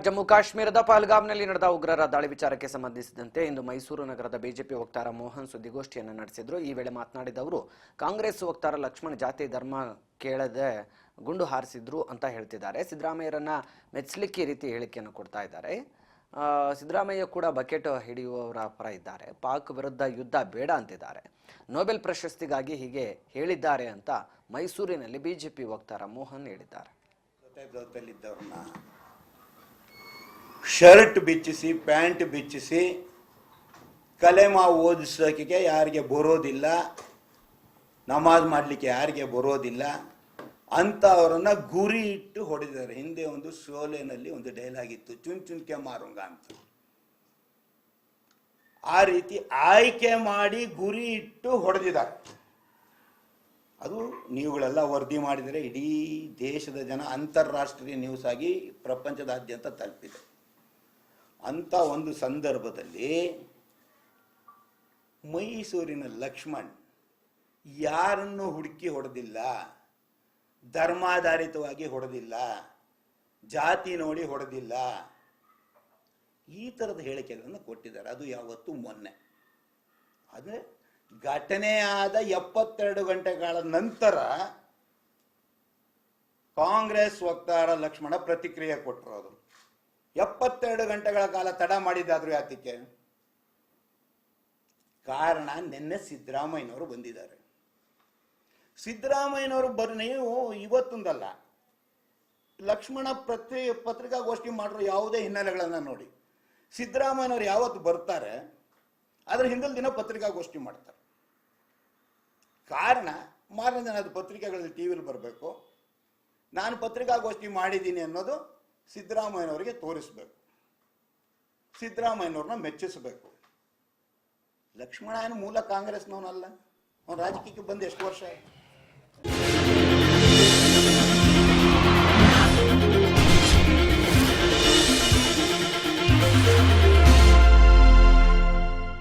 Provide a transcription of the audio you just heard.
ಜಮ್ಮು ಕಾಶ್ಮೀರದ ಪಹಲ್ಗಾಮ್ನಲ್ಲಿ ನಡೆದ ಉಗ್ರರ ದಾಳಿ ವಿಚಾರಕ್ಕೆ ಸಂಬಂಧಿಸಿದಂತೆ ಇಂದು ಮೈಸೂರು ನಗರದ ಬಿಜೆಪಿ ವಕ್ತಾರ ಮೋಹನ್ ಸುದ್ದಿಗೋಷ್ಠಿಯನ್ನು ನಡೆಸಿದರು. ಈ ವೇಳೆ ಮಾತನಾಡಿದ ಅವರು, ಕಾಂಗ್ರೆಸ್ ವಕ್ತಾರ ಲಕ್ಷ್ಮಣ್ ಜಾತಿ ಧರ್ಮ ಕೇಳದೆ ಗುಂಡು ಹಾರಿಸಿದ್ರು ಅಂತ ಹೇಳ್ತಿದ್ದಾರೆ. ಸಿದ್ದರಾಮಯ್ಯರನ್ನ ಮೆಚ್ಚಲಿಕ್ಕೆ ಈ ರೀತಿ ಹೇಳಿಕೆಯನ್ನು ಕೊಡ್ತಾ ಇದ್ದಾರೆ. ಸಿದ್ದರಾಮಯ್ಯ ಕೂಡ ಬಕೆಟ್ ಹಿಡಿಯುವವರ ಪರ ಇದ್ದಾರೆ. ಪಾಕ್ ವಿರುದ್ಧ ಯುದ್ಧ ಬೇಡ ಅಂತಿದ್ದಾರೆ. ನೊಬೆಲ್ ಪ್ರಶಸ್ತಿಗಾಗಿ ಹೀಗೆ ಹೇಳಿದ್ದಾರೆ ಅಂತ ಮೈಸೂರಿನಲ್ಲಿ ಬಿಜೆಪಿ ವಕ್ತಾರ ಮೋಹನ್ ಹೇಳಿದ್ದಾರೆ. ಶರ್ಟ್ ಬಿಚ್ಚಿಸಿ ಪ್ಯಾಂಟ್ ಬಿಚ್ಚಿಸಿ ಕಲೆಮಾ ಓದಿಸೋಕೆ ಯಾರಿಗೆ ಬರೋದಿಲ್ಲ, ನಮಾಜ್ ಮಾಡಲಿಕ್ಕೆ ಯಾರಿಗೆ ಬರೋದಿಲ್ಲ ಅಂತ ಅವರನ್ನ ಗುರಿ ಇಟ್ಟು ಹೊಡೆದಿದ್ದಾರೆ. ಹಿಂದೆ ಒಂದು ಶೋಲೆನಲ್ಲಿ ಒಂದು ಡೈಲಾಗ್ ಇತ್ತು, ಚುನ್ ಚುನ್ಕೆ ಮಾರುಂಗ ಅಂತ. ಆ ರೀತಿ ಆಯ್ಕೆ ಮಾಡಿ ಗುರಿ ಇಟ್ಟು ಹೊಡೆದಿದ್ದಾರೆ. ಅದು ನೀವುಗಳೆಲ್ಲ ವರದಿ ಮಾಡಿದರೆ ಇಡೀ ದೇಶದ ಜನ ಅಂತಾರಾಷ್ಟ್ರೀಯ ನ್ಯೂಸ್ ಆಗಿ ಪ್ರಪಂಚದಾದ್ಯಂತ ತಲುಪಿದೆ. ಅಂತ ಒಂದು ಸಂದರ್ಭದಲ್ಲಿ ಮೈಸೂರಿನ ಲಕ್ಷ್ಮಣ್ ಯಾರನ್ನು ಹುಡುಕಿ ಹೊಡೆದಿಲ್ಲ, ಧರ್ಮಾಧಾರಿತವಾಗಿ ಹೊಡೆದಿಲ್ಲ, ಜಾತಿ ನೋಡಿ ಹೊಡೆದಿಲ್ಲ, ಈ ಥರದ ಹೇಳಿಕೆಗಳನ್ನು ಕೊಟ್ಟಿದ್ದಾರೆ. ಅದು ಯಾವತ್ತು ಮೊನ್ನೆ. ಆದರೆ ಘಟನೆ ಆದ 72 ಗಂಟೆಗಳ ನಂತರ ಕಾಂಗ್ರೆಸ್ ವಕ್ತಾರ ಲಕ್ಷ್ಮಣ ಪ್ರತಿಕ್ರಿಯೆ ಕೊಟ್ಟರು. 72 ಗಂಟೆಗಳ ಕಾಲ ತಡ ಮಾಡಿದ್ದಾದ್ರು ಯಾತಕ್ಕೆ? ಕಾರಣ ನಿನ್ನೆ ಸಿದ್ದರಾಮಯ್ಯನವರು ಬಂದಿದ್ದಾರೆ. ಸಿದ್ದರಾಮಯ್ಯನವರು ನೀವು ಇವತ್ತೊಂದಲ್ಲ, ಲಕ್ಷ್ಮಣ ಪತ್ರಿಕಾಗೋಷ್ಠಿ ಮಾಡಿರೋ ಯಾವುದೇ ಹಿನ್ನೆಲೆಗಳನ್ನ ನೋಡಿ. ಸಿದ್ದರಾಮಯ್ಯನವರು ಯಾವತ್ತು ಬರ್ತಾರೆ ಅದ್ರ ಹಿಂದಿನ ದಿನ ಪತ್ರಿಕಾಗೋಷ್ಠಿ ಮಾಡ್ತಾರೆ. ಕಾರಣ ಮಾರನೇ ದಿನ ಅದು ಪತ್ರಿಕೆಗಳಲ್ಲಿ ಟಿವಿಲಿ ಬರಬೇಕು, ನಾನು ಪತ್ರಿಕಾಗೋಷ್ಠಿ ಮಾಡಿದ್ದೀನಿ ಅನ್ನೋದು ಸಿದ್ದರಾಮಯ್ಯನವರಿಗೆ ತೋರಿಸ್ಬೇಕು, ಸಿದ್ದರಾಮಯ್ಯನವ್ರನ್ನ ಮೆಚ್ಚಿಸಬೇಕು. ಲಕ್ಷ್ಮಣ ಏನು ಮೂಲ ಕಾಂಗ್ರೆಸ್ನವನಲ್ಲ, ಅವನು ರಾಜಕೀಯಕ್ಕೆ ಬಂದು ಎಷ್ಟು ವರ್ಷ ಆಯ್ತು?